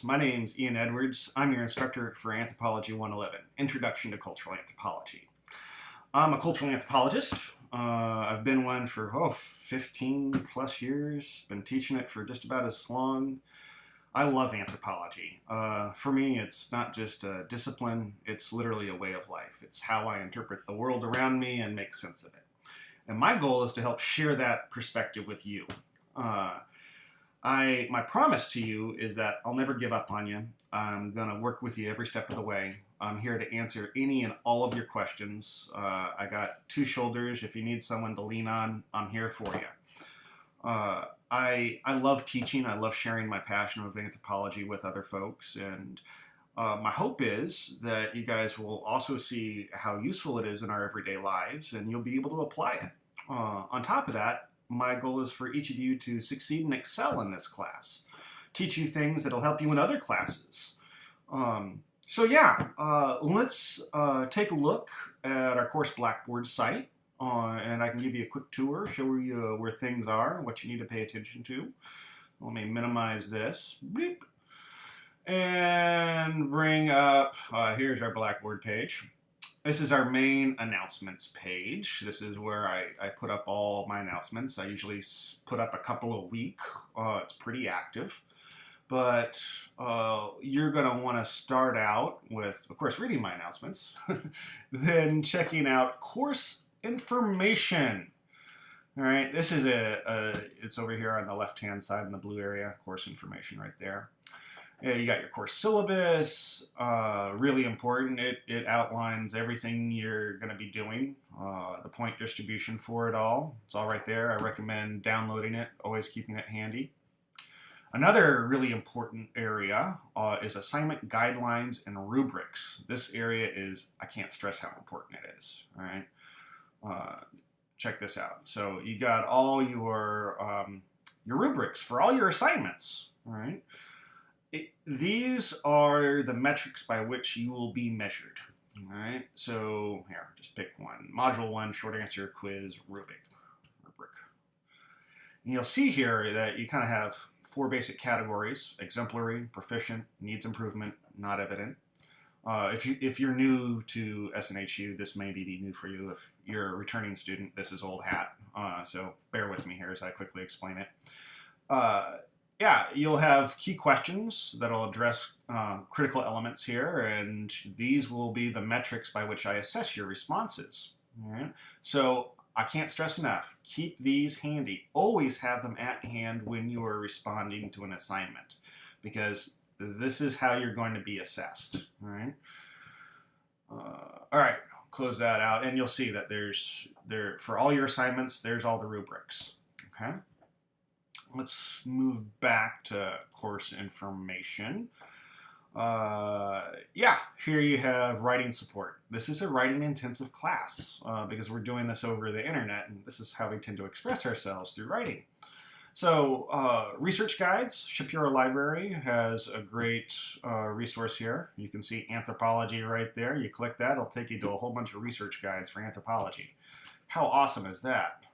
My name's Ian Edwards. I'm your instructor for Anthropology 111, Introduction to Cultural Anthropology. I'm a cultural anthropologist. I've been one for 15 plus years, been teaching it for just about as long. I love anthropology. For me, it's not just a discipline, it's literally a way of life. It's how I interpret the world around me and make sense of it. And my goal is to help share that perspective with you. My promise to you is that I'll never give up on you. I'm going to work with you every step of the way. I'm here to answer any and all of your questions. I got two shoulders. If you need someone to lean on, I'm here for you. I love teaching. I love sharing my passion of anthropology with other folks. And my hope is that you guys will also see how useful it is in our everyday lives, and you'll be able to apply it. On top of that, my goal is for each of you to succeed and excel in this class. Teach you things that'll help you in other classes. Let's take a look at our course Blackboard site. And I can give you a quick tour, show you where things are, what you need to pay attention to. Let me minimize this. Bleep. And bring up, here's our Blackboard page. This is our main announcements page. This is where I put up all my announcements. I usually put up a couple a week. It's pretty active. But you're going to want to start out with, of course, reading my announcements, then checking out course information. All right, this is it's over here on the left-hand side in the blue area, course information right there. Yeah, you got your course syllabus, really important. It outlines everything you're going to be doing, the point distribution for it all. It's all right there. I recommend downloading it, always keeping it handy. Another really important area is assignment guidelines and rubrics. This area is, I can't stress how important it is, all right? Check this out. So you got all your rubrics for all your assignments, all right? These are the metrics by which you will be measured. All right, so here, just pick one. Module 1, short answer quiz, rubric. And you'll see here that you kind of have 4 basic categories: exemplary, proficient, needs improvement, not evident. If you're new to SNHU, this may be new for you. If you're a returning student, this is old hat. So bear with me here as I quickly explain it. You'll have key questions that'll address critical elements here, and these will be the metrics by which I assess your responses. All right? So I can't stress enough, keep these handy. Always have them at hand when you are responding to an assignment, because this is how you're going to be assessed. All right, close that out, and you'll see that for all your assignments, there's all the rubrics. Okay. Let's move back to course information. Here you have writing support. This is a writing intensive class because we're doing this over the internet, and this is how we tend to express ourselves, through writing. So research guides. Shapiro Library has a great resource here. You can see anthropology right there. You click that, it'll take you to a whole bunch of research guides for anthropology. How awesome is that?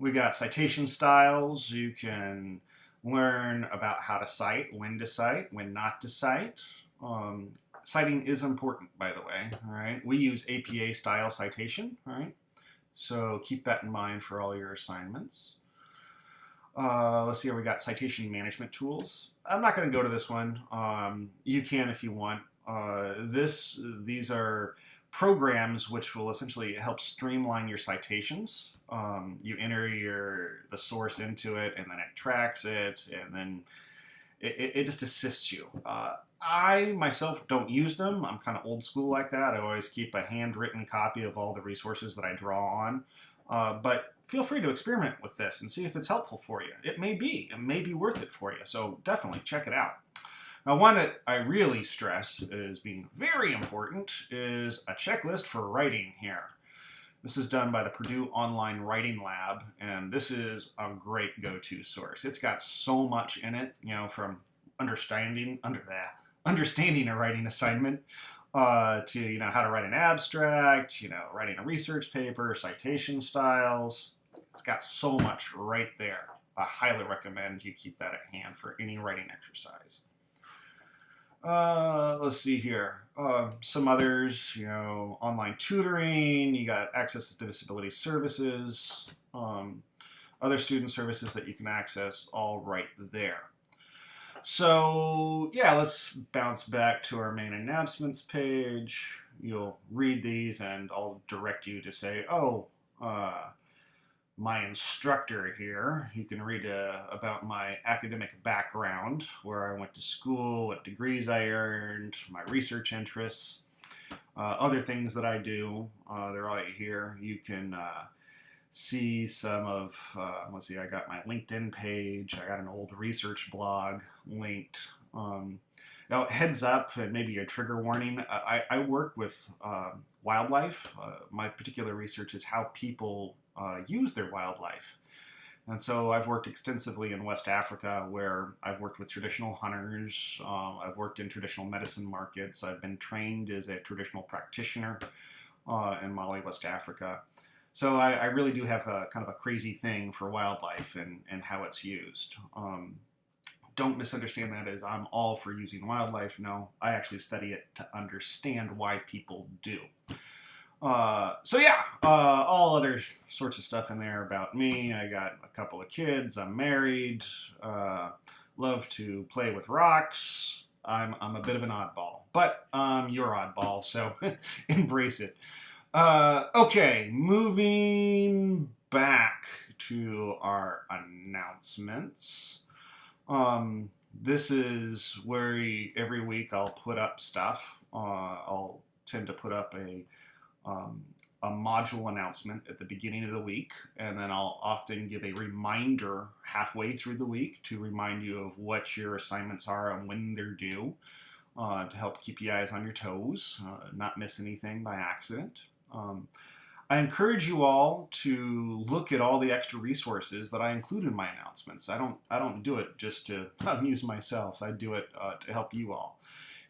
We got citation styles. You can learn about how to cite, when not to cite. Citing is important, by the way. All right, we use APA style citation. All right, so keep that in mind for all your assignments. Let's see here. We got citation management tools. I'm not going to go to this one. You can if you want. These are programs which will essentially help streamline your citations. You enter the source into it, and then it tracks it, and then it just assists you. I myself don't use them. I'm kind of old school like that. I always keep a handwritten copy of all the resources that I draw on. But feel free to experiment with this and see if it's helpful for you. It may be worth it for you. So definitely check it out. Now, one that I really stress as being very important is a checklist for writing here. This is done by the Purdue Online Writing Lab, and this is a great go-to source. It's got so much in it, from understanding a writing assignment to how to write an abstract, writing a research paper, citation styles. It's got so much right there. I highly recommend you keep that at hand for any writing exercise. Let's see here. Some others, online tutoring, you got access to disability services, other student services that you can access all right there. So yeah, let's bounce back to our main announcements page. You'll read these and I'll direct you to say, oh, my instructor here. You can read about my academic background, where I went to school, what degrees I earned, my research interests, other things that I do. They're all right here. You can see some of, let's see, I got my LinkedIn page. I got an old research blog linked. Now, heads up, and maybe a trigger warning, I work with wildlife. My particular research is how people use their wildlife. And so I've worked extensively in West Africa, where I've worked with traditional hunters. I've worked in traditional medicine markets. I've been trained as a traditional practitioner in Mali, West Africa. So I really do have a kind of a crazy thing for wildlife and how it's used. Don't misunderstand that as I'm all for using wildlife. No, I actually study it to understand why people do. So yeah, all other sorts of stuff in there about me. I got a couple of kids. I'm married. Love to play with rocks. I'm a bit of an oddball, but you're oddball, so embrace it. Okay, moving back to our announcements. This is where every week I'll put up stuff. I'll tend to put up a module announcement at the beginning of the week, and then I'll often give a reminder halfway through the week to remind you of what your assignments are and when they're due, to help keep you guys on your toes, not miss anything by accident. I encourage you all to look at all the extra resources that I include in my announcements. I don't do it just to amuse myself. I do it to help you all.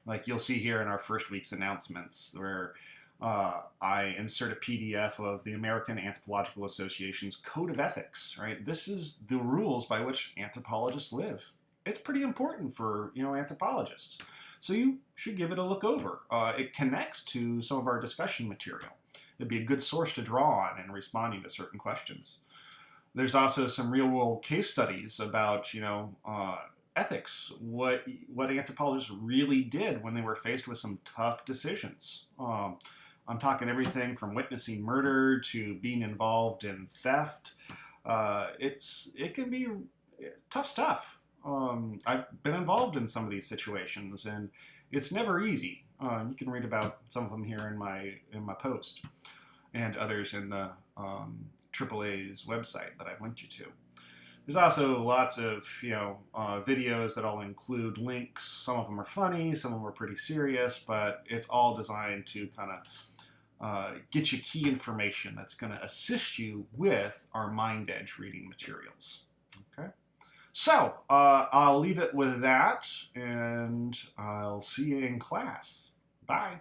Like you'll see here in our first week's announcements, where I insert a PDF of the American Anthropological Association's Code of Ethics. Right, this is the rules by which anthropologists live. It's pretty important for anthropologists, so you should give it a look over. It connects to some of our discussion material. It'd be a good source to draw on in responding to certain questions. There's also some real-world case studies about, ethics, what anthropologists really did when they were faced with some tough decisions. I'm talking everything from witnessing murder to being involved in theft. It can be tough stuff. I've been involved in some of these situations, and it's never easy. You can read about some of them here in my post, and others in the AAA's website that I've linked you to. There's also lots of videos that I'll include links. Some of them are funny, some of them are pretty serious, but it's all designed to kind of get you key information that's going to assist you with our Mind Edge reading materials. Okay. So I'll leave it with that, and I'll see you in class. Bye.